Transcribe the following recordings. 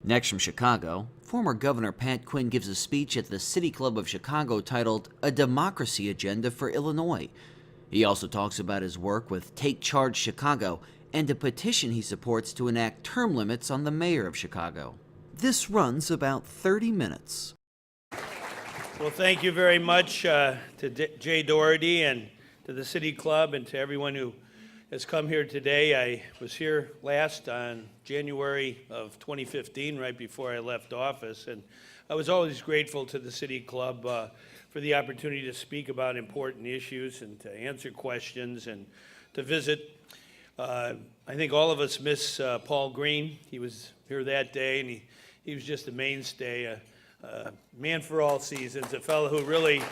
Next from Chicago, former Governor Pat Quinn gives a speech at the City Club of Chicago titled A Democracy Agenda for Illinois. He also talks about his work with Take Charge Chicago and a petition he supports to enact term limits on the mayor of Chicago. This runs about 30 minutes. Well, thank you very much to Jay Doherty and to the City Club and to everyone who has come here today. I was here last on January of 2015, right before I left office, and I was always grateful to the City Club for the opportunity to speak about important issues and to answer questions and to visit. I think all of us miss Paul Green. He was here that day, and he was just a mainstay, a man for all seasons, a fellow who really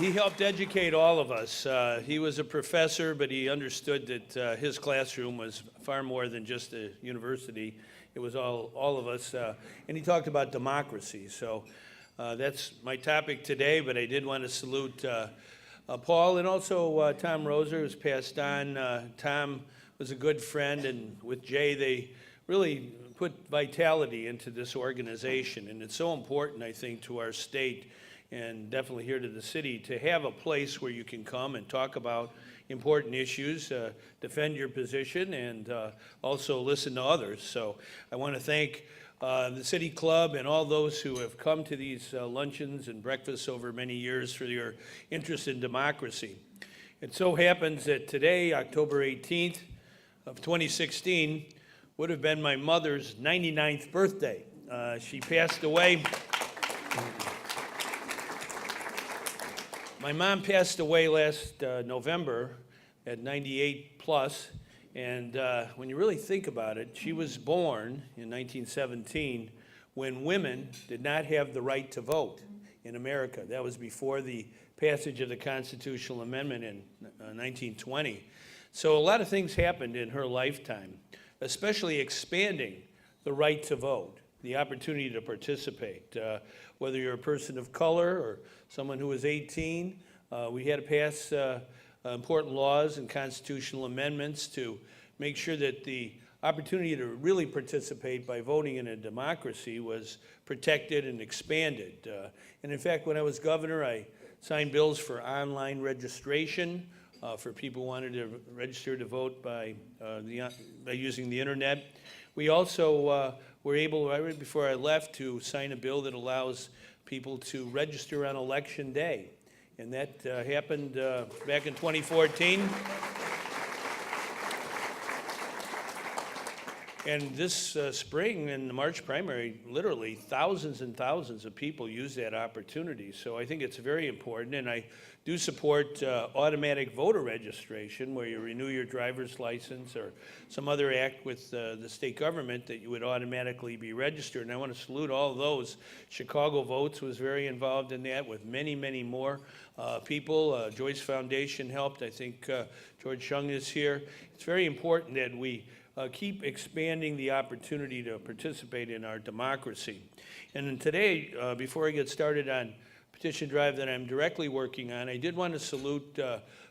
he helped educate all of us. He was a professor, but he understood that his classroom was far more than just a university. It was all of us, and he talked about democracy. So that's my topic today, but I did want to salute Paul and also Tom Roser, who's passed on. Tom was a good friend, and with Jay, they really put vitality into this organization, and it's so important, I think, to our state and definitely here to the city to have a place where you can come and talk about important issues, defend your position, and also listen to others. So I want to thank the City Club and all those who have come to these luncheons and breakfasts over many years for your interest in democracy. It so happens that today, October 18th of 2016, would have been my mother's 99th birthday. She passed away. My mom passed away last November at 98 plus, and when you really think about it, she was born in 1917 when women did not have the right to vote in America. That was before the passage of the Constitutional Amendment in 1920. So a lot of things happened in her lifetime, especially expanding the right to vote, the opportunity to participate. Whether you're a person of color or someone who was 18, we had to pass important laws and constitutional amendments to make sure that the opportunity to really participate by voting in a democracy was protected and expanded. And in fact, when I was governor, I signed bills for online registration for people who wanted to register to vote by using the internet. We also were able, right before I left, to sign a bill that allows people to register on Election Day. And that happened back in 2014. And this spring in the March primary, literally thousands and thousands of people use that opportunity. So I think it's very important, and I do support automatic voter registration, where you renew your driver's license or some other act with the state government that you would automatically be registered. And I want to salute all of those. Chicago Votes was very involved in that with many, many more people. Joyce Foundation helped. I think George Shung is here. It's very important that we keep expanding the opportunity to participate in our democracy. And then today, before I get started on petition drive that I'm directly working on, I did want to salute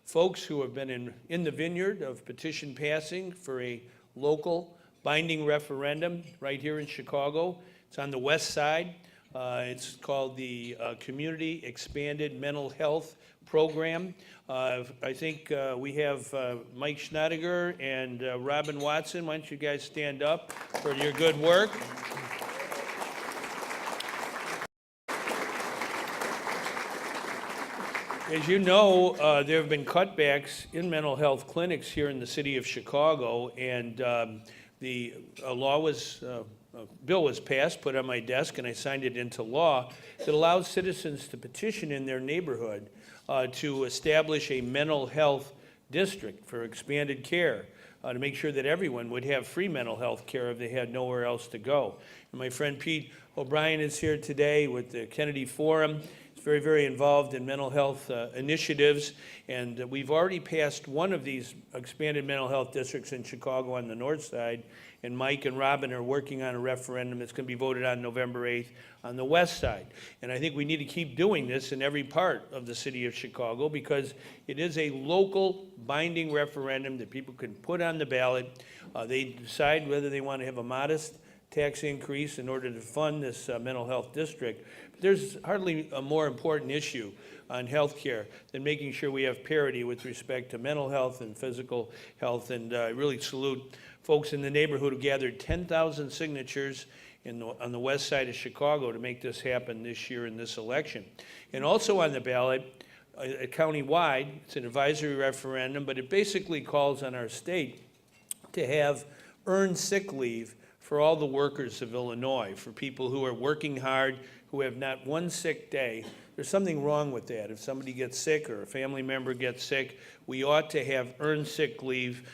folks who have been in the vineyard of petition passing for a local binding referendum right here in Chicago. It's on the west side. It's called the Community Expanded Mental Health Program. I think we have Mike Schneidiger and Robin Watson. Why don't you guys stand up for your good work? As you know, there have been cutbacks in mental health clinics here in the city of Chicago, and the bill was passed, put on my desk, and I signed it into law that allows citizens to petition in their neighborhood to establish a mental health district for expanded care to make sure that everyone would have free mental health care if they had nowhere else to go. And my friend Pete O'Brien is here today with the Kennedy Forum. He's very, very involved in mental health initiatives, and we've already passed one of these expanded mental health districts in Chicago on the north side, and Mike and Robin are working on a referendum that's going to be voted on November 8th on the west side. And I think we need to keep doing this in every part of the city of Chicago, because it is a local binding referendum that people can put on the ballot. They decide whether they want to have a modest tax increase in order to fund this mental health district. But there's hardly a more important issue on health care than making sure we have parity with respect to mental health and physical health. And I really salute folks in the neighborhood who gathered 10,000 signatures on the west side of Chicago to make this happen this year in this election. And also on the ballot, county-wide, it's an advisory referendum, but it basically calls on our state to have earned sick leave for all the workers of Illinois, for people who are working hard, who have not one sick day. There's something wrong with that. If somebody gets sick or a family member gets sick, we ought to have earned sick leave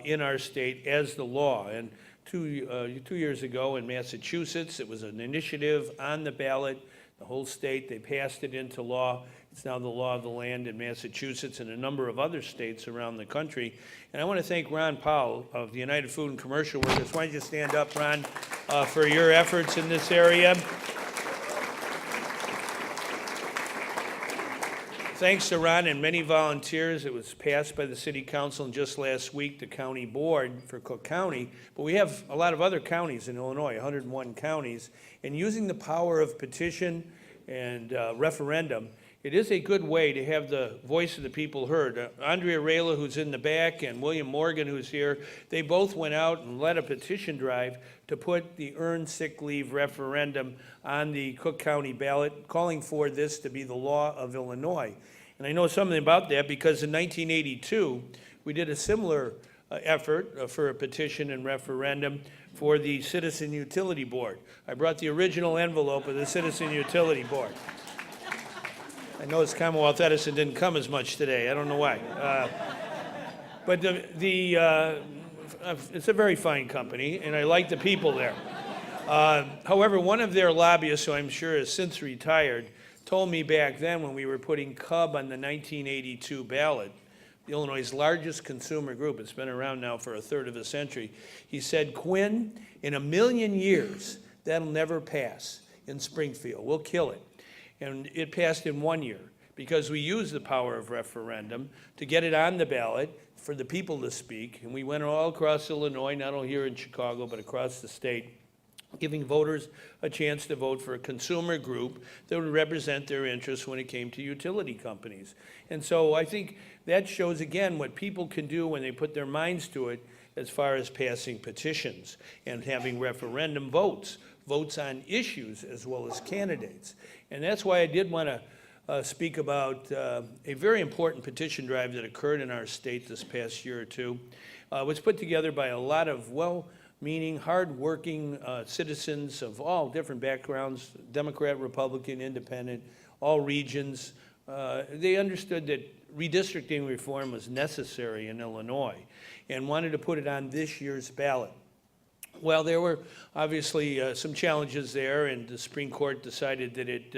in our state as the law. And two years ago in Massachusetts, it was an initiative on the ballot. The whole state, they passed it into law. It's now the law of the land in Massachusetts and a number of other states around the country. And I want to thank Ron Powell of the United Food and Commercial Workers. Why don't you stand up, Ron, for your efforts in this area. Thanks to Ron and many volunteers, it was passed by the City Council, and just last week, the County Board for Cook County. But we have a lot of other counties in Illinois, 101 counties, and using the power of petition and referendum, it is a good way to have the voice of the people heard. Andrea Rayla, who's in the back, and William Morgan, who's here, they both went out and led a petition drive to put the earned sick leave referendum on the Cook County ballot, calling for this to be the law of Illinois. And I know something about that because in 1982, we did a similar effort for a petition and referendum for the Citizen Utility Board. I brought the original envelope of the Citizen Utility Board. I noticed Commonwealth Edison didn't come as much today. I don't know why. But it's a very fine company, and I like the people there. However, one of their lobbyists, who I'm sure has since retired, told me back then when we were putting Cub on the 1982 ballot, Illinois' largest consumer group, it's been around now for a third of a century, he said, Quinn, in a million years, that'll never pass in Springfield. We'll kill it. And it passed in 1 year because we used the power of referendum to get it on the ballot for the people to speak. And we went all across Illinois, not only here in Chicago, but across the state, giving voters a chance to vote for a consumer group that would represent their interests when it came to utility companies. And so I think that shows, again, what people can do when they put their minds to it as far as passing petitions and having referendum votes on issues as well as candidates. And that's why I did want to speak about a very important petition drive that occurred in our state this past year or two. It was put together by a lot of well-meaning, hard-working citizens of all different backgrounds, Democrat, Republican, Independent, all regions. They understood that redistricting reform was necessary in Illinois and wanted to put it on this year's ballot. Well, there were obviously some challenges there, and the Supreme Court decided that it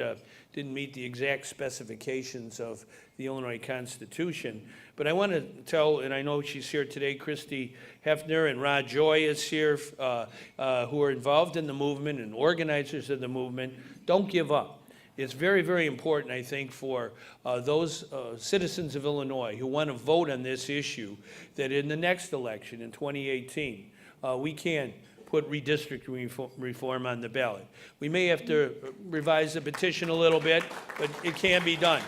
didn't meet the exact specifications of the Illinois Constitution. But I want to tell, and I know she's here today, Christy Hefner and Rod Joy is here, who are involved in the movement and organizers of the movement. Don't give up. It's very, very important, I think, for those citizens of Illinois who want to vote on this issue, that in the next election, in 2018, we can put redistricting reform on the ballot. We may have to revise the petition a little bit, but it can be done.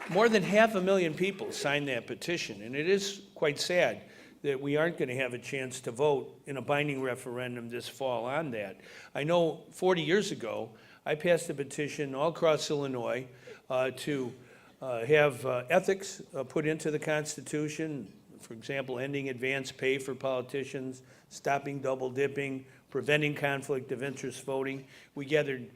More than 500,000 people signed that petition, and it is quite sad that we aren't going to have a chance to vote in a binding referendum this fall on that. I know 40 years ago, I passed a petition all across Illinois to have ethics put into the Constitution. For example, ending advance pay for politicians, stopping double dipping, preventing conflict of interest voting. We gathered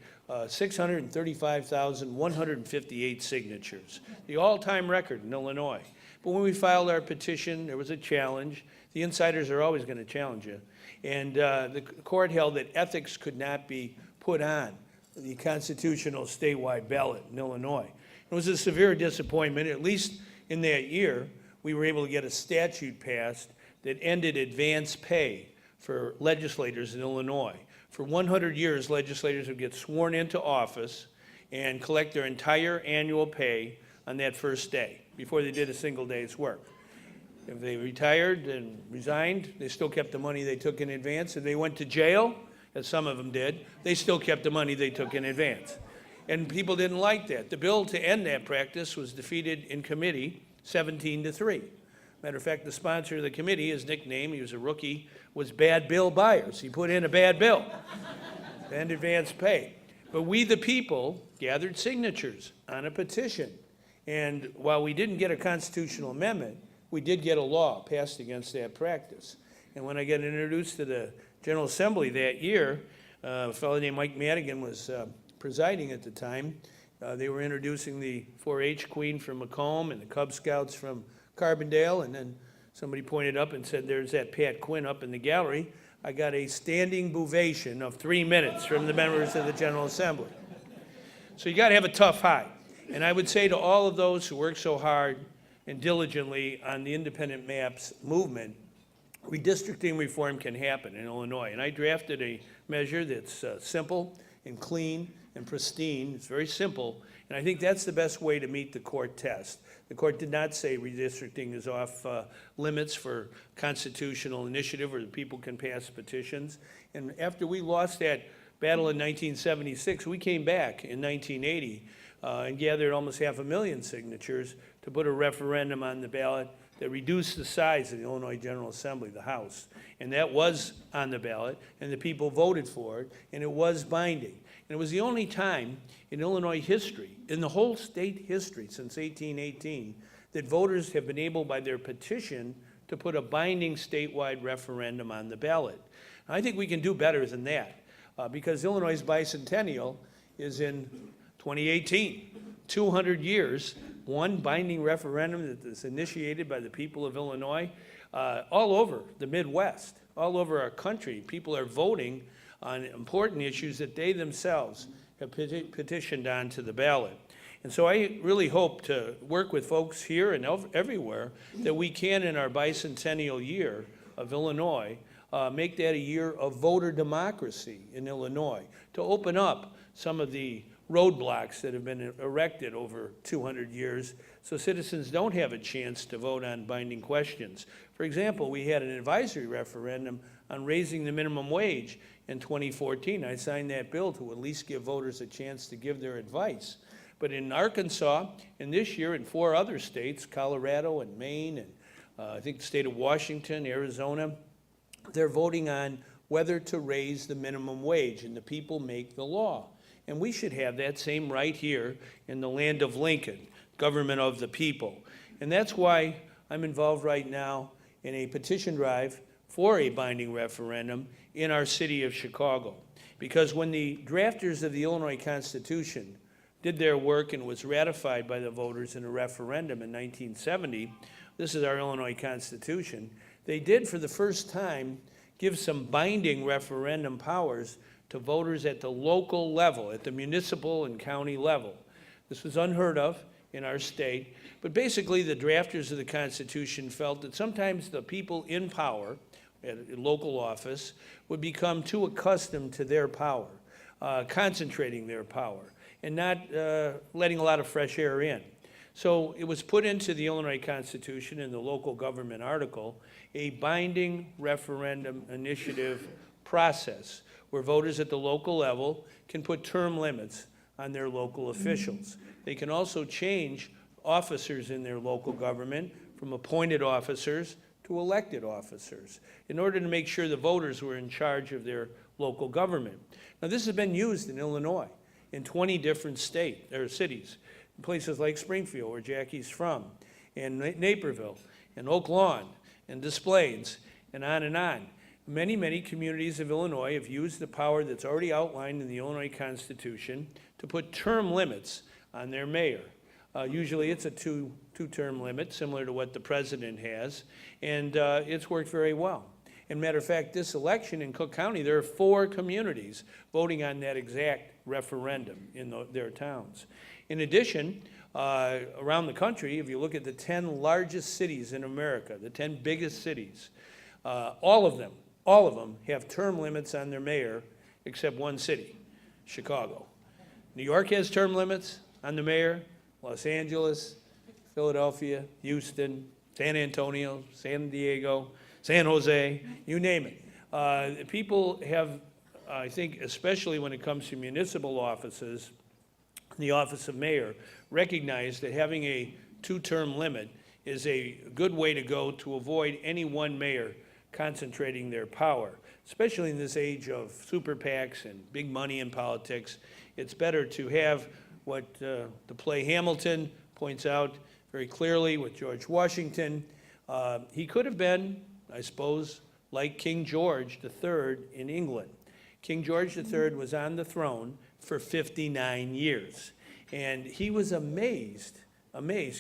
635,158 signatures, the all-time record in Illinois. But when we filed our petition, there was a challenge. The insiders are always going to challenge you. And the court held that ethics could not be put on the constitutional statewide ballot in Illinois. It was a severe disappointment. At least in that year, we were able to get a statute passed that ended advance pay for legislators in Illinois. For 100 years, legislators would get sworn into office and collect their entire annual pay on that first day, before they did a single day's work. If they retired and resigned, they still kept the money they took in advance. If they went to jail, as some of them did, they still kept the money they took in advance. And people didn't like that. The bill to end that practice was defeated in committee 17-3. Matter of fact, the sponsor of the committee, his nickname, he was a rookie, was Bad Bill Byers. He put in a bad bill to end advance pay. But we, the people, gathered signatures on a petition. And while we didn't get a constitutional amendment, we did get a law passed against that practice. And when I got introduced to the General Assembly that year, a fellow named Mike Madigan was presiding at the time. They were introducing the 4-H queen from Macomb and the Cub Scouts from Carbondale, and then somebody pointed up and said, there's that Pat Quinn up in the gallery. I got a standing ovation of 3 minutes from the members of the General Assembly. So you got to have a tough hide. And I would say to all of those who work so hard and diligently on the independent maps movement, redistricting reform can happen in Illinois. And I drafted a measure that's simple and clean and pristine. It's very simple. And I think that's the best way to meet the court test. The court did not say redistricting is off limits for constitutional initiative or the people can pass petitions. And after we lost that battle in 1976, we came back in 1980 and gathered almost 500,000 signatures to put a referendum on the ballot that reduced the size of the Illinois General Assembly, the House. And that was on the ballot, and the people voted for it, and it was binding. And it was the only time in Illinois history, in the whole state history since 1818, that voters have been able, by their petition, to put a binding statewide referendum on the ballot. I think we can do better than that, because Illinois' bicentennial is in 2018. 200 years, one binding referendum that is initiated by the people of Illinois, all over the Midwest, all over our country. People are voting on important issues that they themselves have petitioned on to the ballot. And so I really hope to work with folks here and everywhere that we can, in our bicentennial year of Illinois, make that a year of voter democracy in Illinois, to open up some of the roadblocks that have been erected over 200 years so citizens don't have a chance to vote on binding questions. For example, we had an advisory referendum on raising the minimum wage in 2014. I signed that bill to at least give voters a chance to give their advice. But in Arkansas, and this year in 4 other states, Colorado and Maine, and I think the state of Washington, Arizona, they're voting on whether to raise the minimum wage, and the people make the law. And we should have that same right here in the land of Lincoln, government of the people. And that's why I'm involved right now in a petition drive for a binding referendum in our city of Chicago. Because when the drafters of the Illinois Constitution did their work and was ratified by the voters in a referendum in 1970, this is our Illinois Constitution, they did for the first time give some binding referendum powers to voters at the local level, at the municipal and county level. This was unheard of in our state, but basically the drafters of the Constitution felt that sometimes the people in power at a local office would become too accustomed to their power, concentrating their power, and not letting a lot of fresh air in. So it was put into the Illinois Constitution in the local government article, a binding referendum initiative process where voters at the local level can put term limits on their local officials. They can also change officers in their local government from appointed officers to elected officers in order to make sure the voters were in charge of their local government. Now, this has been used in Illinois in 20 different cities, in places like Springfield, where Jackie's from, and Naperville, and Oak Lawn, and Des Plaines, and on and on. Many, many communities of Illinois have used the power that's already outlined in the Illinois Constitution to put term limits on their mayor. Usually it's a two-term limit, similar to what the president has, and it's worked very well. And matter of fact, this election in Cook County, there are 4 communities voting on that exact referendum in their towns. In addition, around the country, if you look at the 10 largest cities in America, the 10 biggest cities, all of them have term limits on their mayor, except one city, Chicago. New York has term limits on the mayor, Los Angeles, Philadelphia, Houston, San Antonio, San Diego, San Jose, you name it. People have, I think, especially when it comes to municipal offices, the office of mayor, recognize that having a 2-term limit is a good way to go to avoid any one mayor concentrating their power. Especially in this age of super PACs and big money in politics, it's better to have what the play Hamilton points out very clearly with George Washington. He could have been, I suppose, like King George III in England. King George III was on the throne for 59 years. And he was amazed,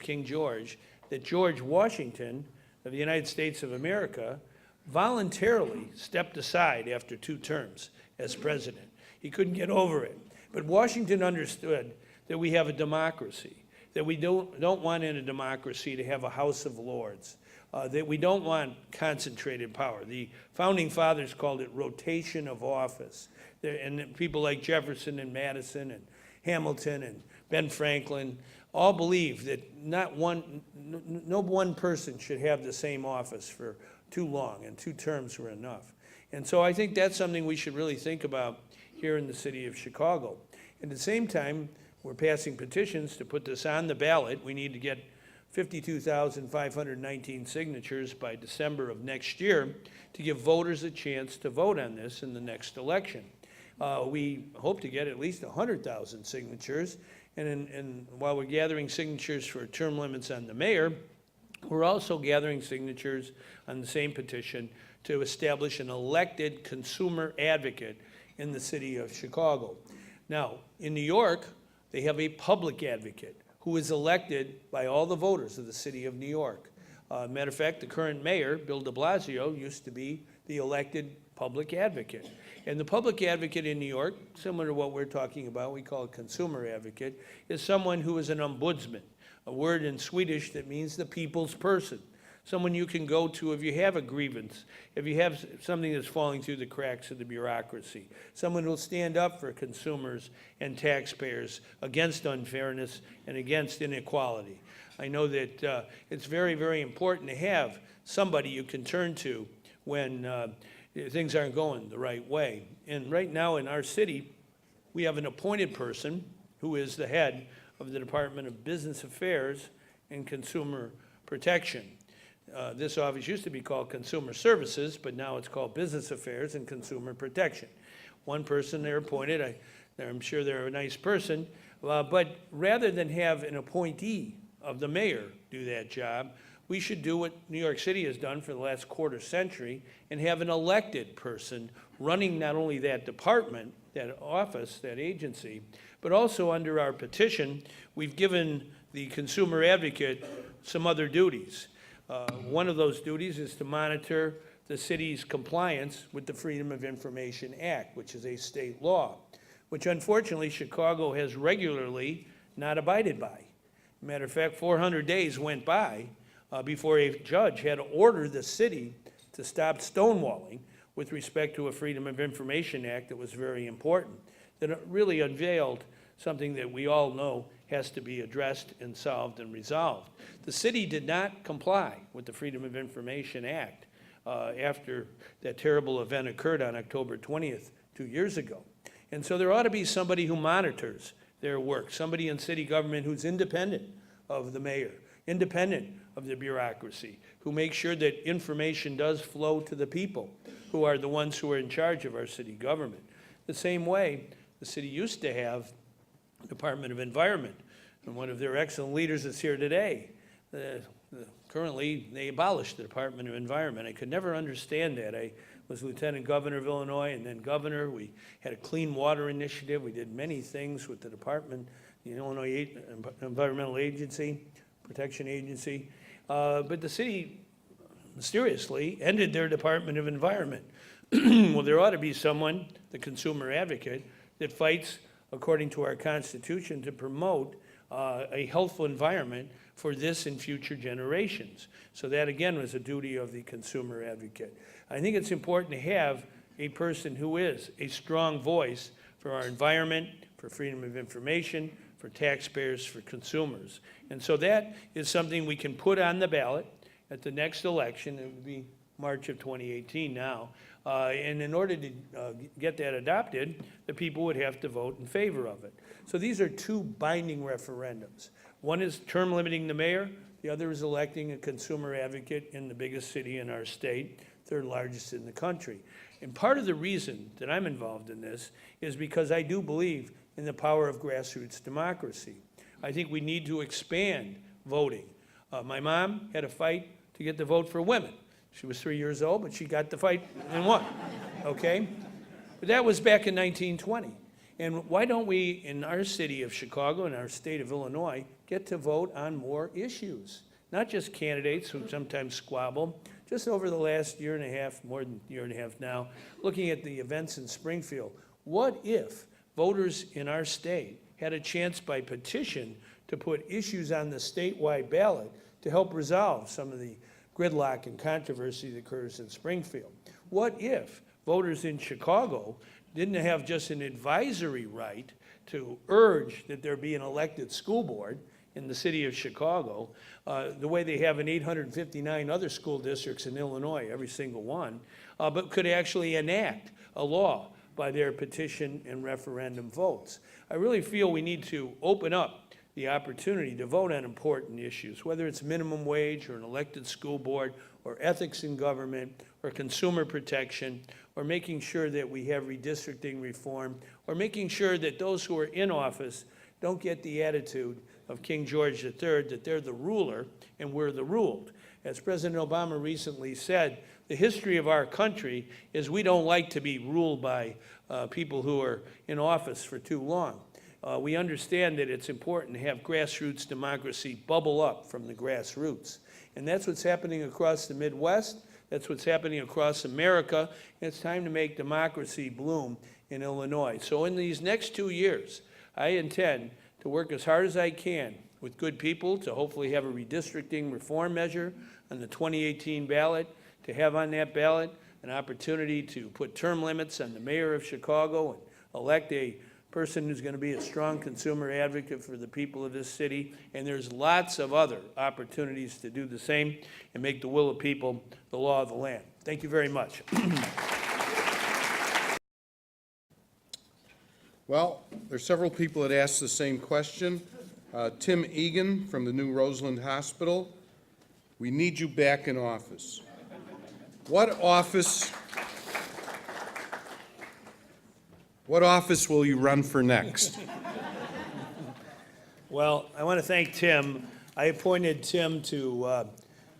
King George, that George Washington of the United States of America voluntarily stepped aside after 2 terms as president. He couldn't get over it. But Washington understood that we have a democracy, that we don't want in a democracy to have a House of Lords, that we don't want concentrated power. The founding fathers called it rotation of office. And people like Jefferson and Madison and Hamilton and Ben Franklin all believed that no one person should have the same office for too long, and 2 terms were enough. And so I think that's something we should really think about here in the city of Chicago. At the same time, we're passing petitions to put this on the ballot. We need to get 52,519 signatures by December of next year to give voters a chance to vote on this in the next election. We hope to get at least 100,000 signatures, and while we're gathering signatures for term limits on the mayor, we're also gathering signatures on the same petition to establish an elected consumer advocate in the city of Chicago. Now, in New York, they have a public advocate who is elected by all the voters of the city of New York. Matter of fact, the current mayor, Bill de Blasio, used to be the elected public advocate. And the public advocate in New York, similar to what we're talking about, we call a consumer advocate, is someone who is an ombudsman, a word in Swedish that means the people's person. Someone you can go to if you have a grievance, if you have something that's falling through the cracks of the bureaucracy. Someone who will stand up for consumers and taxpayers against unfairness and against inequality. I know that it's very, very important to have somebody you can turn to when things aren't going the right way. And right now in our city, we have an appointed person who is the head of the Department of Business Affairs and Consumer Protection. This office used to be called Consumer Services, but now it's called Business Affairs and Consumer Protection. One person they're appointed, I'm sure they're a nice person, but rather than have an appointee of the mayor do that job, we should do what New York City has done for the last quarter century and have an elected person running not only that department, that office, that agency, but also under our petition, we've given the consumer advocate some other duties. One of those duties is to monitor the city's compliance with the Freedom of Information Act, which is a state law, which unfortunately Chicago has regularly not abided by. Matter of fact, 400 days went by before a judge had to order the city to stop stonewalling with respect to a Freedom of Information Act that was very important, that really unveiled something that we all know has to be addressed and solved and resolved. The city did not comply with the Freedom of Information Act after that terrible event occurred on October 20th, 2 years ago. And so there ought to be somebody who monitors their work, somebody in city government who's independent of the mayor, independent of the bureaucracy, who makes sure that information does flow to the people, who are the ones who are in charge of our city government. The same way the city used to have the Department of Environment, and one of their excellent leaders is here today. Currently, they abolished the Department of Environment. I could never understand that. I was Lieutenant Governor of Illinois and then Governor. We had a clean water initiative. We did many things with the department, the Illinois Environmental Agency, Protection Agency. But the city mysteriously ended their Department of Environment. Well, there ought to be someone, the consumer advocate, that fights according to our Constitution to promote a healthful environment for this and future generations. So that, again, was a duty of the consumer advocate. I think it's important to have a person who is a strong voice for our environment, for freedom of information, for taxpayers, for consumers. And so that is something we can put on the ballot at the next election. It would be March of 2018 now. And in order to get that adopted, the people would have to vote in favor of it. So these are two binding referendums. One is term limiting the mayor. The other is electing a consumer advocate in the biggest city in our state, third largest in the country. And part of the reason that I'm involved in this is because I do believe in the power of grassroots democracy. I think we need to expand voting. My mom had a fight to get the vote for women. She was 3 years old, but she got the fight and won, okay? But that was back in 1920. And why don't we, in our city of Chicago, in our state of Illinois, get to vote on more issues? Not just candidates who sometimes squabble. Just over the last year and a half, more than a year and a half now, looking at the events in Springfield, what if voters in our state had a chance by petition to put issues on the statewide ballot to help resolve some of the gridlock and controversy that occurs in Springfield? What if voters in Chicago didn't have just an advisory right to urge that there be an elected school board in the city of Chicago, the way they have in 859 other school districts in Illinois, every single one, but could actually enact a law by their petition and referendum votes? I really feel we need to open up the opportunity to vote on important issues, whether it's minimum wage or an elected school board or ethics in government or consumer protection or making sure that we have redistricting reform or making sure that those who are in office don't get the attitude of King George III that they're the ruler and we're the ruled. As President Obama recently said, the history of our country is we don't like to be ruled by people who are in office for too long. We understand that it's important to have grassroots democracy bubble up from the grassroots. And that's what's happening across the Midwest. That's what's happening across America. And it's time to make democracy bloom in Illinois. So in these next 2 years, I intend to work as hard as I can with good people to hopefully have a redistricting reform measure on the 2018 ballot, to have on that ballot an opportunity to put term limits on the mayor of Chicago and elect a person who's going to be a strong consumer advocate for the people of this city. And there's lots of other opportunities to do the same and make the will of people the law of the land. Thank you very much. Well, there's several people that asked the same question. Tim Egan from the New Roseland Hospital. We need you back in office. What office will you run for next? Well, I want to thank Tim. I appointed Tim to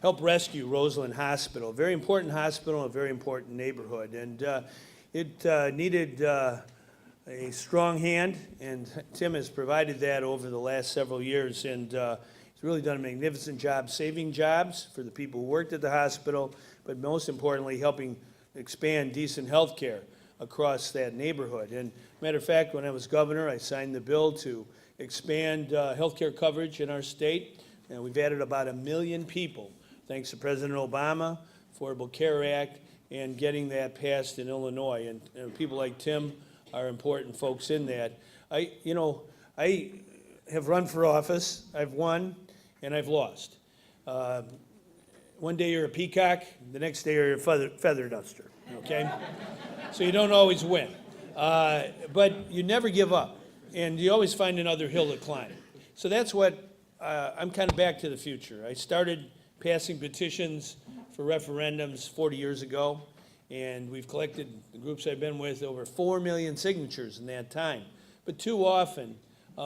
help rescue Roseland Hospital, a very important hospital, a very important neighborhood. And it needed a strong hand, and Tim has provided that over the last several years. And he's really done a magnificent job saving jobs for the people who worked at the hospital, but most importantly, helping expand decent health care across that neighborhood. And matter of fact, when I was governor, I signed the bill to expand health care coverage in our state, and we've added about 1 million people, thanks to President Obama, Affordable Care Act, and getting that passed in Illinois. And people like Tim are important folks in that. I have run for office, I've won, and I've lost. One day you're a peacock, the next day you're a feather duster, okay? So you don't always win. But you never give up, and you always find another hill to climb. So that's what, I'm kind of back to the future. I started passing petitions for referendums 40 years ago, and we've collected, the groups I've been with, over 4 million signatures in that time. But too often,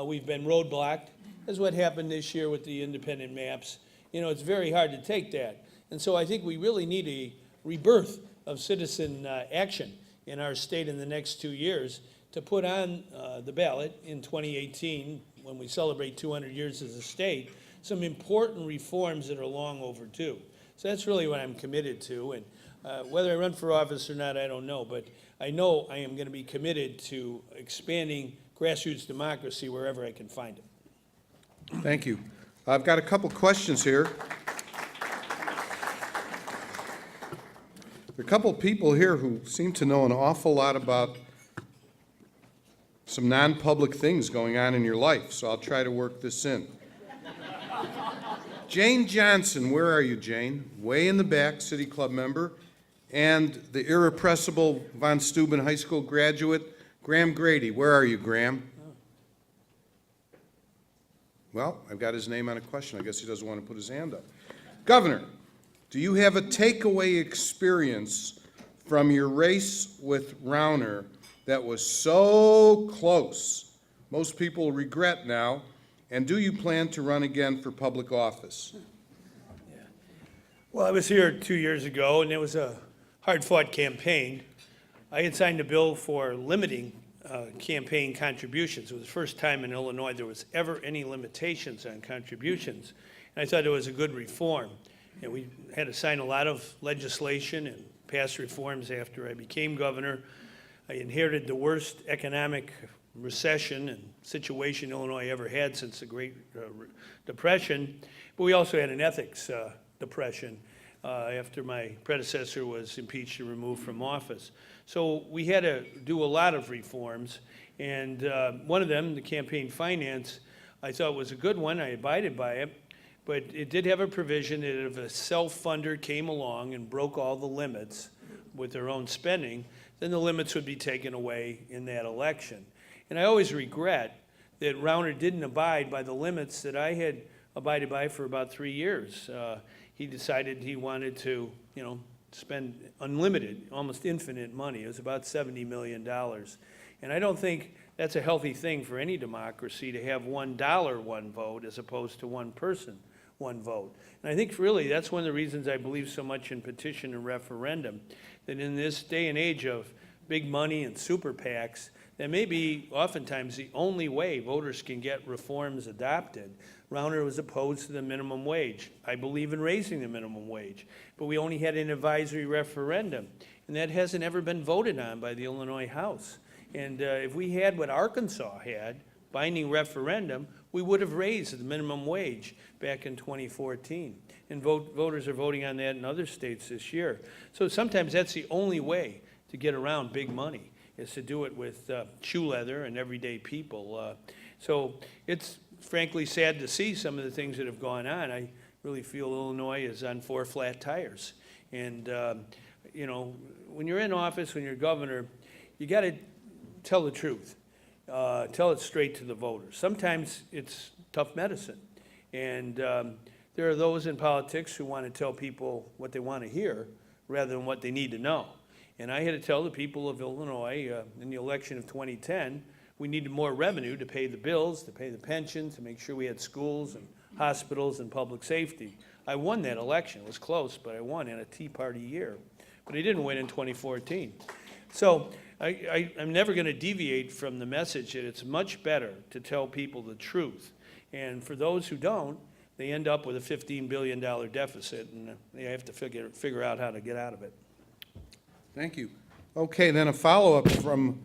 we've been roadblocked, as what happened this year with the independent maps. You know, it's very hard to take that. And so I think we really need a rebirth of citizen action in our state in the next 2 years to put on the ballot in 2018, when we celebrate 200 years as a state, some important reforms that are long overdue. So that's really what I'm committed to, and whether I run for office or not, I don't know, but I know I am going to be committed to expanding grassroots democracy wherever I can find it. Thank you. I've got a couple questions here. There are a couple people here who seem to know an awful lot about some non-public things going on in your life, so I'll try to work this in. Jane Johnson, where are you, Jane? Way in the back, City Club member. And the irrepressible Von Steuben High School graduate, Graham Grady. Where are you, Graham? Well, I've got his name on a question. I guess he doesn't want to put his hand up. Governor, do you have a takeaway experience from your race with Rauner that was so close, most people regret now, and do you plan to run again for public office? Yeah. Well, I was here 2 years ago, and it was a hard-fought campaign. I had signed a bill for limiting campaign contributions. It was the first time in Illinois there was ever any limitations on contributions. And I thought it was a good reform. And we had to sign a lot of legislation and pass reforms after I became governor. I inherited the worst economic recession and situation Illinois ever had since the Great Depression. But we also had an ethics depression after my predecessor was impeached and removed from office. So we had to do a lot of reforms, and one of them, the campaign finance, I thought was a good one. I abided by it, but it did have a provision that if a self-funder came along and broke all the limits with their own spending, then the limits would be taken away in that election. And I always regret that Rauner didn't abide by the limits that I had abided by for about 3 years. He decided he wanted to, spend unlimited, almost infinite money. It was about $70 million. And I don't think that's a healthy thing for any democracy to have $1 one vote as opposed to one person one vote. And I think really that's one of the reasons I believe so much in petition and referendum, that in this day and age of big money and super PACs, that may be oftentimes the only way voters can get reforms adopted. Rauner was opposed to the minimum wage. I believe in raising the minimum wage, but we only had an advisory referendum, and that hasn't ever been voted on by the Illinois House. And if we had what Arkansas had, binding referendum, we would have raised the minimum wage back in 2014. And voters are voting on that in other states this year. So sometimes that's the only way to get around big money, is to do it with shoe leather and everyday people. So it's frankly sad to see some of the things that have gone on. I really feel Illinois is on 4 flat tires. And, when you're in office, when you're governor, you got to tell the truth. Tell it straight to the voters. Sometimes it's tough medicine. And there are those in politics who want to tell people what they want to hear rather than what they need to know. And I had to tell the people of Illinois in the election of 2010, we needed more revenue to pay the bills, to pay the pensions, to make sure we had schools and hospitals and public safety. I won that election. It was close, but I won in a Tea Party year. But I didn't win in 2014. So I'm never going to deviate from the message that it's much better to tell people the truth. And for those who don't, they end up with a $15 billion deficit, and they have to figure out how to get out of it. Thank you. Okay, then a follow-up from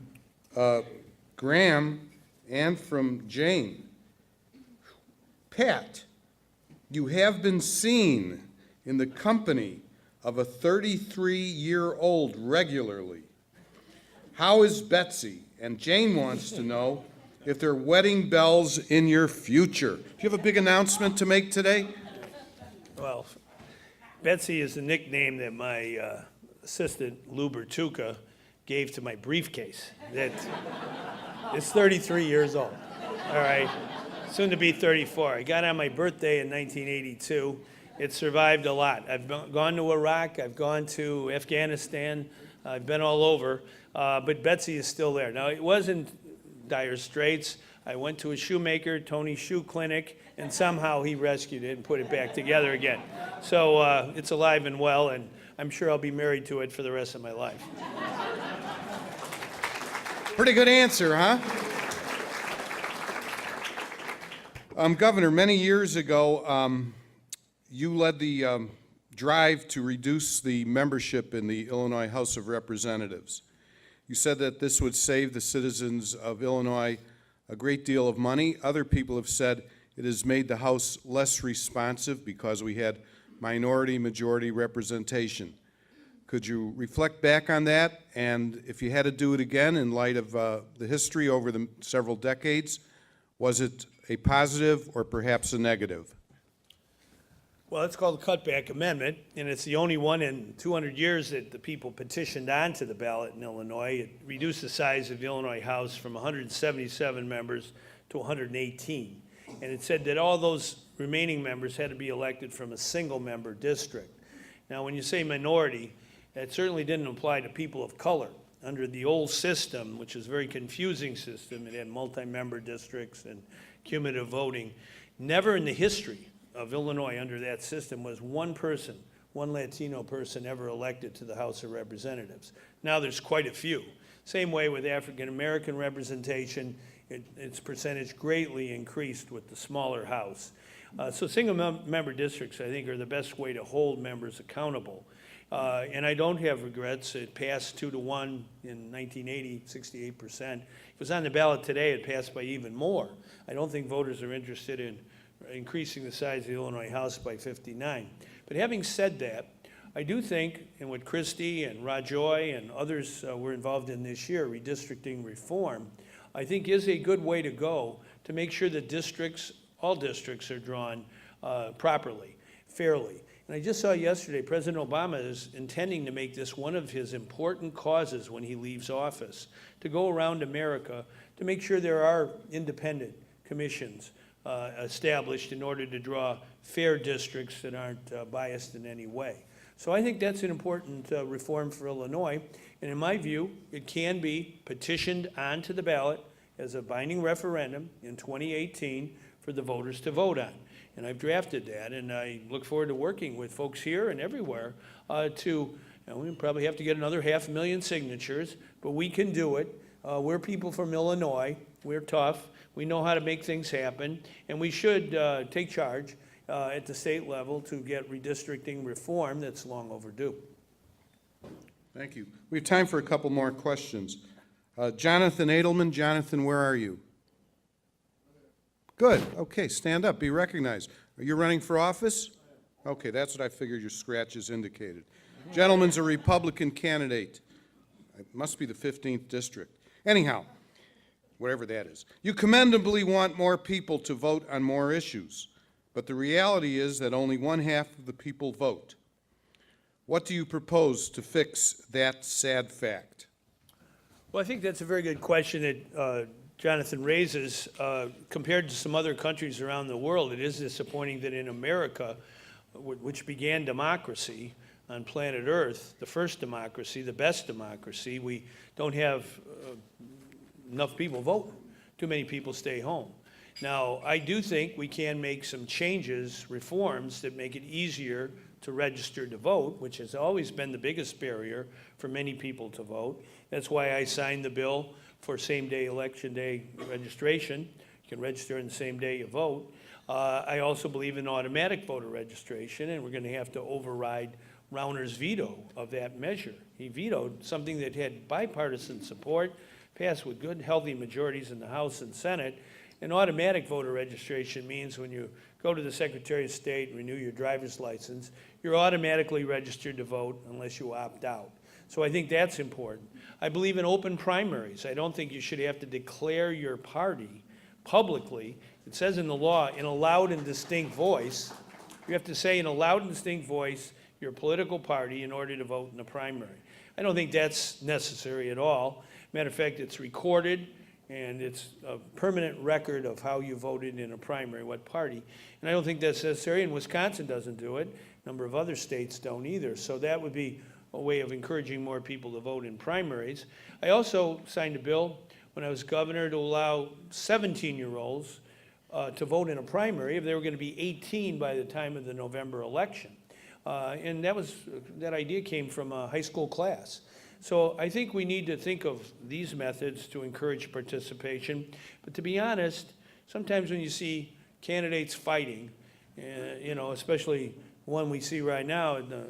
Graham and from Jane. Pat, you have been seen in the company of a 33-year-old regularly. How is Betsy? And Jane wants to know if there are wedding bells in your future. Do you have a big announcement to make today? Well, Betsy is the nickname that my assistant, Lou Bertuca, gave to my briefcase. That it's 33 years old, all right? Soon to be 34. I got it on my birthday in 1982. It survived a lot. I've gone to Iraq, I've gone to Afghanistan, I've been all over, but Betsy is still there. Now, it wasn't dire straits. I went to a shoemaker, Tony's Shoe Clinic, and somehow he rescued it and put it back together again. So it's alive and well, and I'm sure I'll be married to it for the rest of my life. Pretty good answer, huh? Governor, many years ago, you led the drive to reduce the membership in the Illinois House of Representatives. You said that this would save the citizens of Illinois a great deal of money. Other people have said it has made the House less responsive because we had minority-majority representation. Could you reflect back on that? And if you had to do it again in light of the history over the several decades, was it a positive or perhaps a negative? Well, it's called the Cutback Amendment, and it's the only one in 200 years that the people petitioned onto the ballot in Illinois. It reduced the size of the Illinois House from 177 members to 118. And it said that all those remaining members had to be elected from a single-member district. Now, when you say minority, that certainly didn't apply to people of color. Under the old system, which is a very confusing system, it had multi-member districts and cumulative voting. Never in the history of Illinois under that system was one person, one Latino person ever elected to the House of Representatives. Now there's quite a few. Same way with African American representation, its percentage greatly increased with the smaller House. So single-member districts, I think, are the best way to hold members accountable. And I don't have regrets. It passed 2-1 in 1980, 68%. If it was on the ballot today, it passed by even more. I don't think voters are interested in increasing the size of the Illinois House by 59. But having said that, I do think, and what Christie and Rajoy and others were involved in this year, redistricting reform, I think is a good way to go to make sure that districts, all districts, are drawn properly, fairly. And I just saw yesterday President Obama is intending to make this one of his important causes when he leaves office, to go around America to make sure there are independent commissions established in order to draw fair districts that aren't biased in any way. So I think that's an important reform for Illinois. And in my view, it can be petitioned onto the ballot as a binding referendum in 2018 for the voters to vote on. And I've drafted that, and I look forward to working with folks here and everywhere we probably have to get another 500,000 signatures, but we can do it. We're people from Illinois. We're tough. We know how to make things happen, and we should take charge at the state level to get redistricting reform that's long overdue. Thank you. We have time for a couple more questions. Jonathan Edelman. Jonathan, where are you? Good. Okay, stand up. Be recognized. Are you running for office? Okay, that's what I figured your scratches indicated. Gentleman's a Republican candidate. It must be the 15th district. Anyhow, whatever that is. You commendably want more people to vote on more issues, but the reality is that only 1/2 of the people vote. What do you propose to fix that sad fact? Well, I think that's a very good question that Jonathan raises. Compared to some other countries around the world, it is disappointing that in America, which began democracy on planet Earth, the first democracy, the best democracy, we don't have enough people vote. Too many people stay home. Now, I do think we can make some changes, reforms, that make it easier to register to vote, which has always been the biggest barrier for many people to vote. That's why I signed the bill for same-day election day registration. You can register on the same day you vote. I also believe in automatic voter registration, and we're going to have to override Rauner's veto of that measure. He vetoed something that had bipartisan support, passed with good, healthy majorities in the House and Senate. And automatic voter registration means when you go to the Secretary of State and renew your driver's license, you're automatically registered to vote unless you opt out. So I think that's important. I believe in open primaries. I don't think you should have to declare your party publicly. It says in the law, in a loud and distinct voice. You have to say in a loud and distinct voice your political party in order to vote in the primary. I don't think that's necessary at all. Matter of fact, it's recorded, and it's a permanent record of how you voted in a primary, what party. And I don't think that's necessary, and Wisconsin doesn't do it. A number of other states don't either. So that would be a way of encouraging more people to vote in primaries. I also signed a bill when I was governor to allow 17-year-olds to vote in a primary if they were going to be 18 by the time of the November election. And that idea came from a high school class. So I think we need to think of these methods to encourage participation. But to be honest, sometimes when you see candidates fighting, especially one we see right now at the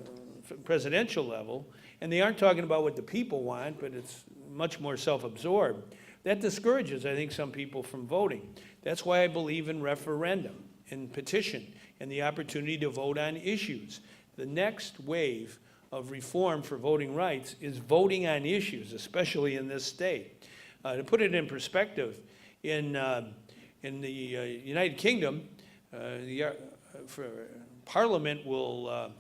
presidential level, and they aren't talking about what the people want, but it's much more self-absorbed. That discourages, I think, some people from voting. That's why I believe in referendum and petition and the opportunity to vote on issues. The next wave of reform for voting rights is voting on issues, especially in this state. To put it in perspective, in the United Kingdom, Parliament will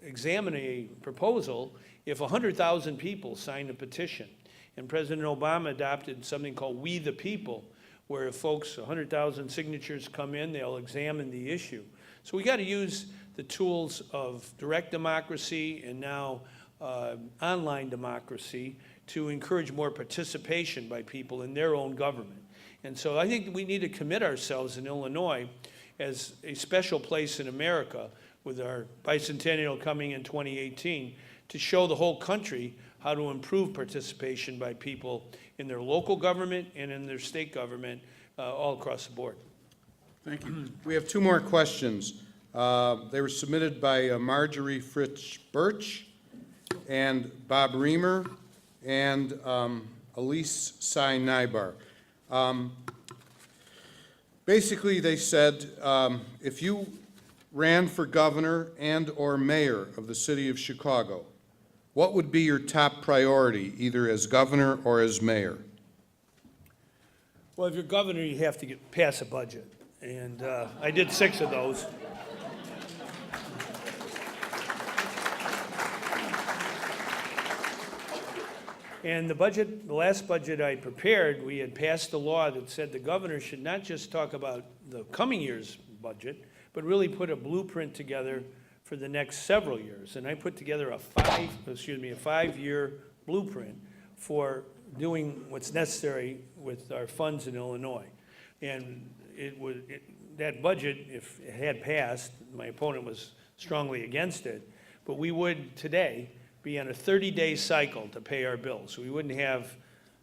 examine a proposal if 100,000 people sign a petition. And President Obama adopted something called We the People, where if folks, 100,000 signatures come in, they'll examine the issue. So we got to use the tools of direct democracy and now online democracy to encourage more participation by people in their own government. And so I think we need to commit ourselves in Illinois as a special place in America with our bicentennial coming in 2018 to show the whole country how to improve participation by people in their local government and in their state government all across the board. Thank you. We have two more questions. They were submitted by Marjorie Fritz Birch and Bob Reamer and Elise Sy Nybar. Basically, they said, if you ran for governor and or mayor of the city of Chicago, what would be your top priority, either as governor or as mayor? Well, if you're governor, you have to pass a budget. And I did 6 of those. And the last budget I prepared, we had passed a law that said the governor should not just talk about the coming year's budget, but really put a blueprint together for the next several years. And I put together a 5-year blueprint for doing what's necessary with our funds in Illinois. And that budget, if it had passed, my opponent was strongly against it, but we would today be on a 30-day cycle to pay our bills. We wouldn't have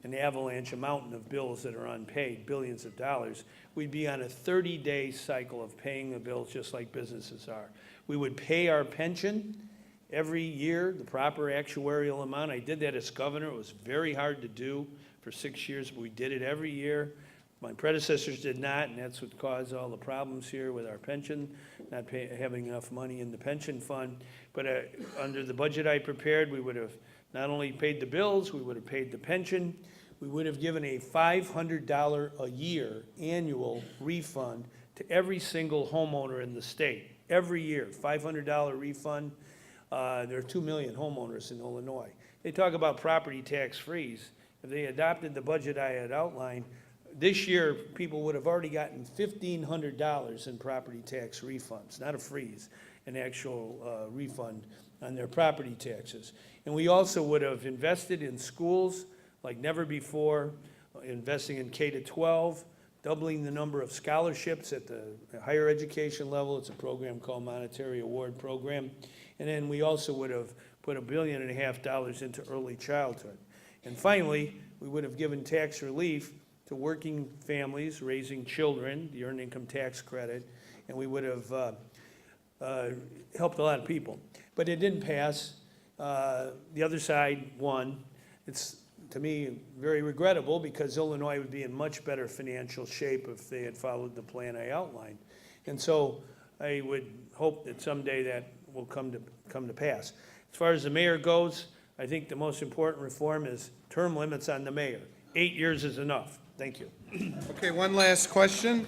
an avalanche, a mountain of bills that are unpaid, billions of dollars. We'd be on a 30-day cycle of paying the bills just like businesses are. We would pay our pension every year, the proper actuarial amount. I did that as governor. It was very hard to do for 6 years, but we did it every year. My predecessors did not, and that's what caused all the problems here with our pension, not having enough money in the pension fund. But under the budget I prepared, we would have not only paid the bills, we would have paid the pension. We would have given a $500 a year annual refund to every single homeowner in the state. Every year, $500 refund. There are 2 million homeowners in Illinois. They talk about property tax freeze. If they adopted the budget I had outlined, this year, people would have already gotten $1,500 in property tax refunds, not a freeze, an actual refund on their property taxes. And we also would have invested in schools like never before, investing in K-12, doubling the number of scholarships at the higher education level. It's a program called Monetary Award Program. And then we also would have put $1.5 billion into early childhood. And finally, we would have given tax relief to working families raising children, the earned income tax credit, and we would have helped a lot of people. But it didn't pass. The other side won. It's, to me, very regrettable because Illinois would be in much better financial shape if they had followed the plan I outlined. And so I would hope that someday that will come to pass. As far as the mayor goes, I think the most important reform is term limits on the mayor. 8 years is enough. Thank you. Okay, one last question.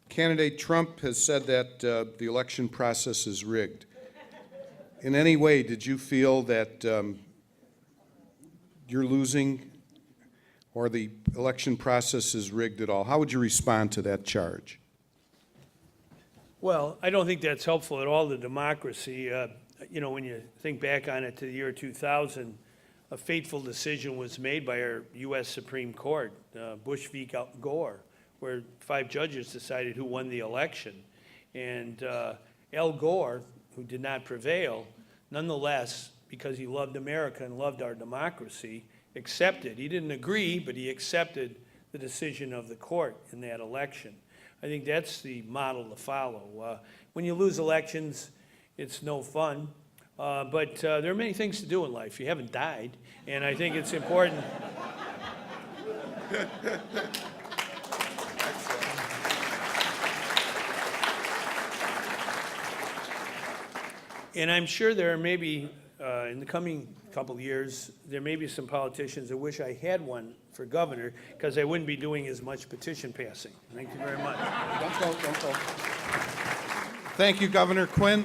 Candidate Trump has said that the election process is rigged. In any way, did you feel that you're losing or the election process is rigged at all? How would you respond to that charge? Well, I don't think that's helpful at all to democracy. You know, when you think back on it to the year 2000, a fateful decision was made by our U.S. Supreme Court, Bush v. Gore, where 5 judges decided who won the election. And Al Gore, who did not prevail, nonetheless, because he loved America and loved our democracy, accepted. He didn't agree, but he accepted the decision of the court in that election. I think that's the model to follow. When you lose elections, it's no fun, but there are many things to do in life. You haven't died, and I think it's important. And I'm sure there are maybe, in the coming couple of years, there may be some politicians that wish I had one for governor, because I wouldn't be doing as much petition passing. Thank you very much. Don't go. Thank you, Governor Quinn.